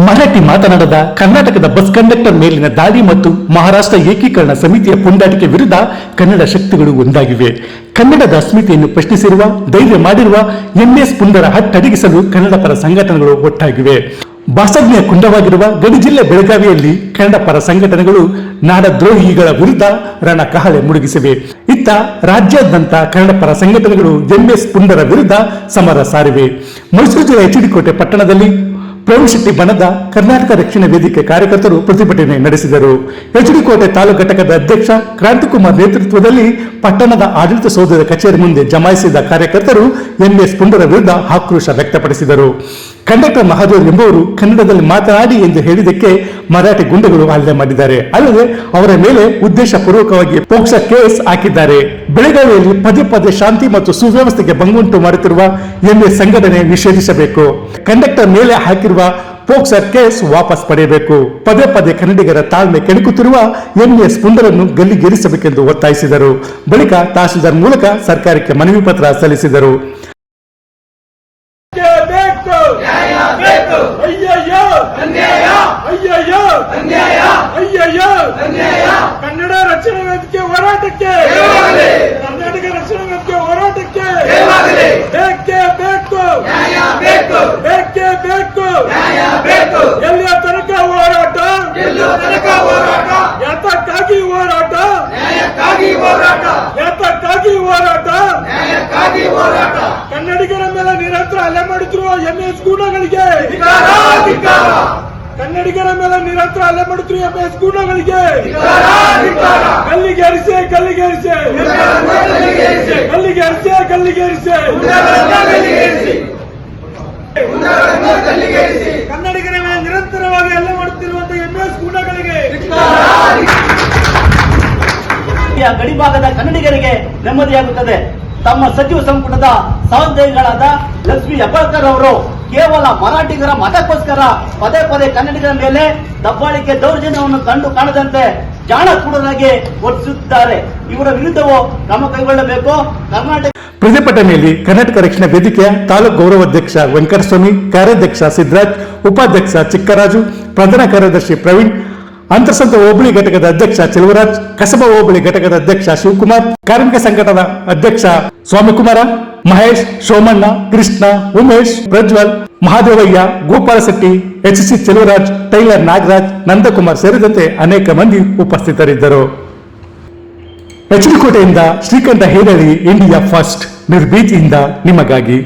ಮರಾಠಿ ಮಾತನಾಡದ ಕರ್ನಾಟಕದ bus conductor ಮೇಲಿನ ದಾಳಿ ಮತ್ತು ಮಹಾರಾಷ್ಟ್ರ ಏಕೀಕರಣ ಸಮಿತಿಯ ಪುಂಡಾಟಿಕೆ ವಿರುದ್ಧ ಕನ್ನಡ ಶಕ್ತಿಗಳು ಒಂದಾಗಿವೆ. ಕನ್ನಡದ ಅಸ್ಮಿತೆಯನ್ನು ಪ್ರಶ್ನಿಸಿರುವ, ಧೈರ್ಯ ಮಾಡಿರುವ ಎಂಎಸ್ ಪುಂಡರ ಹಟ್ಟಡಗಿಸಲು ಕನ್ನಡ ಪರ ಸಂಘಟನೆಗಳು ಒಟ್ಟಾಗಿವೆ. ಭಾಷಾಜ್ಞೆಯ ಕುಂಡವಾಗಿರುವ ಗಡಿ ಜಿಲ್ಲೆ ಬೆಳಗಾವಿಯಲ್ಲಿ ಕನ್ನಡ ಪರ ಸಂಘಟನೆಗಳು ನಾಡದ್ರೋಹಿಗಳ ವಿರುದ್ಧ ರಣಕಹಳೆ ಮುಳುಗಿಸಿವೆ. ಇತ್ತ ರಾಜ್ಯಾದ್ಯಂತ ಕನ್ನಡ ಪರ ಸಂಘಟನೆಗಳು ಎಂಎಸ್ ಪುಂಡರ ವಿರುದ್ಧ ಸಮರ ಸಾರಿವೆ. ಮೈಸೂರು ಜಿಲ್ಲೆ ಎಚ್ ಡಿ ಕೋಟೆ ಪಟ್ಟಣದಲ್ಲಿ ಪ್ರವೀಣ್ ಶೆಟ್ಟಿ ಬಣದ ಕರ್ನಾಟಕ ರಕ್ಷಣಾ ವೇದಿಕೆ ಕಾರ್ಯಕರ್ತರು ಪ್ರತಿಭಟನೆ ನಡೆಸಿದರು. ಎಚ್ ಡಿ ಕೋಟೆ ತಾಲೂಕು ಘಟಕದ ಅಧ್ಯಕ್ಷ ಕ್ರಾಂತಿಕುಮಾರ್ ನೇತೃತ್ವದಲ್ಲಿ ಪಟ್ಟಣದ ಆಡಳಿತ ಸೌಧದ ಕಚೇರಿ ಮುಂದೆ ಜಮಾಯಿಸಿದ ಕಾರ್ಯಕರ್ತರು ಎಂಎಸ್ ಪುಂಡರ ವಿರುದ್ಧ ಆಕ್ರೋಶ ವ್ಯಕ್ತಪಡಿಸಿದರು. ಕಂಡಕ್ಟರ್ ಮಹಾದೇವ್ ಎಂಬುವರು ಕನ್ನಡದಲ್ಲಿ ಮಾತನಾಡಿ ಎಂದು ಹೇಳಿದ್ದಕ್ಕೆ ಮರಾಠಿ ಗುಂಡುಗಳು ಹಲ್ಲೆ ಮಾಡಿದ್ದಾರೆ. ಅಲ್ಲದೆ ಅವರ ಮೇಲೆ ಉದ್ದೇಶ ಪೂರ್ವಕವಾಗಿ ಪೋಕ್ಸೋ ಕೇಸ್ ಹಾಕಿದ್ದಾರೆ. ಬೆಳಗಾವಿಯಲ್ಲಿ ಪದೇ ಪದೇ ಶಾಂತಿ ಮತ್ತು ಸುವ್ಯವಸ್ಥೆಗೆ ಭಂಗುಂಟು ಮಾಡುತ್ತಿರುವ ಎಂಎಸ್ ಸಂಘಟನೆ ನಿಷೇಧಿಸಬೇಕು. ಕಂಡಕ್ಟರ್ ಮೇಲೆ ಹಾಕಿರುವ ಪೋಕ್ಸೋ ಕೇಸ್ ವಾಪಸ್ ಪಡೆಯಬೇಕು. ಪದೇ ಪದೇ ಕನ್ನಡಿಗರ ತಾಳ್ಮೆ ಕೆಣಕುತ್ತಿರುವ ಎಂಎಸ್ ಪುಂಡರನ್ನು ಗಲ್ಲಿಗೇರಿಸಬೇಕೆಂದು ಒತ್ತಾಯಿಸಿದರು. ಬಳಿಕ ತಹಶೀಲ್ದಾರ್ ಮೂಲಕ ಸರ್ಕಾರಕ್ಕೆ ಮನವಿ ಪತ್ರ ಸಲ್ಲಿಸಿದರು. ಕನ್ನಡ ರಕ್ಷಣಾ ವೇದಿಕೆ ಹೋರಾಟಕ್ಕೆ, ಕರ್ನಾಟಕ ರಕ್ಷಣಾ ವೇದಿಕೆ ಹೋರಾಟಕ್ಕೆ ಬೇಕೇ ಬೇಕು, ಬೇಕೇ ಬೇಕು. ಎಲ್ಲಿಯ ತನಕ ಹೋರಾಟ, ಯಾತಕ್ಕಾಗಿ ಹೋರಾಟ, ಯಾತಕ್ಕಾಗಿ ಹೋರಾಟ. ಕನ್ನಡಿಗರ ಮೇಲೆ ನಿರಂತರ ಹಲ್ಲೆ ಮಾಡುತ್ತಿರುವ ಎಂಎಸ್ ಗೂಂಡಗಳಿಗೆ, ಕನ್ನಡಿಗರ ಮೇಲೆ ನಿರಂತರ ಹಲ್ಲೆ ಮಾಡುತ್ತಿರುವ ಎಂಎಸ್ ಗೂಂಡಗಳಿಗೆ ಗಲ್ಲಿಗೇರಿಸಿ, ಗಲ್ಲಿಗೇರಿಸಿ, ಗಲ್ಲಿಗೇರಿಸಿ, ಗಲ್ಲಿಗೇರಿಸಿ. ಕನ್ನಡಿಗರ ಮೇಲೆ ನಿರಂತರವಾಗಿ ಹಲ್ಲೆ ಮಾಡುತ್ತಿರುವಂತಹ ಎಂಎಸ್ ಗೂಂಡಗಳಿಗೆ, ಗಡಿಭಾಗದ ಕನ್ನಡಿಗರಿಗೆ ನೆಮ್ಮದಿಯಾಗುತ್ತದೆ. ತಮ್ಮ ಸಚಿವ ಸಂಪುಟದ ಸಹೋದ್ಯೋಗಿಗಳಾದ ಲಕ್ಷ್ಮೀ ಹೆಬ್ಬಾಳ್ಕರ್ ಅವರು ಕೇವಲ ಮರಾಠಿಗರ ಮತಕ್ಕೋಸ್ಕರ ಪದೇ ಪದೇ ಕನ್ನಡಿಗರ ಮೇಲೆ ದಬ್ಬಾಳಿಕೆ ದೌರ್ಜನ್ಯವನ್ನು ಕಂಡು ಕಾಣದಂತೆ ಜಾಣಕೂಡರಾಗಿ ವರ್ತಿಸುತ್ತಿದ್ದಾರೆ. ಇವರ ವಿರುದ್ಧವೂ ಕ್ರಮ ಕೈಗೊಳ್ಳಬೇಕು. ಕರ್ನಾಟಕ ಪ್ರತಿಭಟನೆಯಲ್ಲಿ ಕರ್ನಾಟಕ ರಕ್ಷಣಾ ವೇದಿಕೆಯ ತಾಲೂಕು ಗೌರವಾಧ್ಯಕ್ಷ ವೆಂಕಟಸ್ವಾಮಿ, ಕಾರ್ಯಾಧ್ಯಕ್ಷ ಸಿದ್ದರಾಜ್, ಉಪಾಧ್ಯಕ್ಷ ಚಿಕ್ಕರಾಜು, ಪ್ರಧಾನ ಕಾರ್ಯದರ್ಶಿ ಪ್ರವೀಣ್, ಅಂತರ್ಸಂತ ಹೋಬಳಿ ಘಟಕದ ಅಧ್ಯಕ್ಷ ಚೆಲುವರಾಜ್, ಕಸಬಾ ಹೋಬಳಿ ಘಟಕದ ಅಧ್ಯಕ್ಷ ಶಿವಕುಮಾರ್, ಕಾರ್ಮಿಕ ಸಂಘಟನಾ ಅಧ್ಯಕ್ಷ ಸ್ವಾಮಿಕುಮಾರ, ಮಹೇಶ್, ಸೋಮಣ್ಣ, ಕೃಷ್ಣ, ಉಮೇಶ್, ಪ್ರಜ್ವಲ್, ಮಹಾದೇವಯ್ಯ, ಗೋಪಾಲ ಶೆಟ್ಟಿ, ಎಚ್ಸಿ ಚೆಲುವರಾಜ್, ಟೈಲರ್ ನಾಗರಾಜ್, ನಂದಕುಮಾರ್ ಸೇರಿದಂತೆ ಅನೇಕ ಮಂದಿ ಉಪಸ್ಥಿತರಿದ್ದರು. ಎಚ್ ಡಿ ಕೋಟೆಯಿಂದ ಶ್ರೀಕಂಠ ಹೇರಳಿ, ಇಂಡಿಯಾ ಫಸ್ಟ್, ನಿರ್ಭೀತಿಯಿಂದ ನಿಮಗಾಗಿ.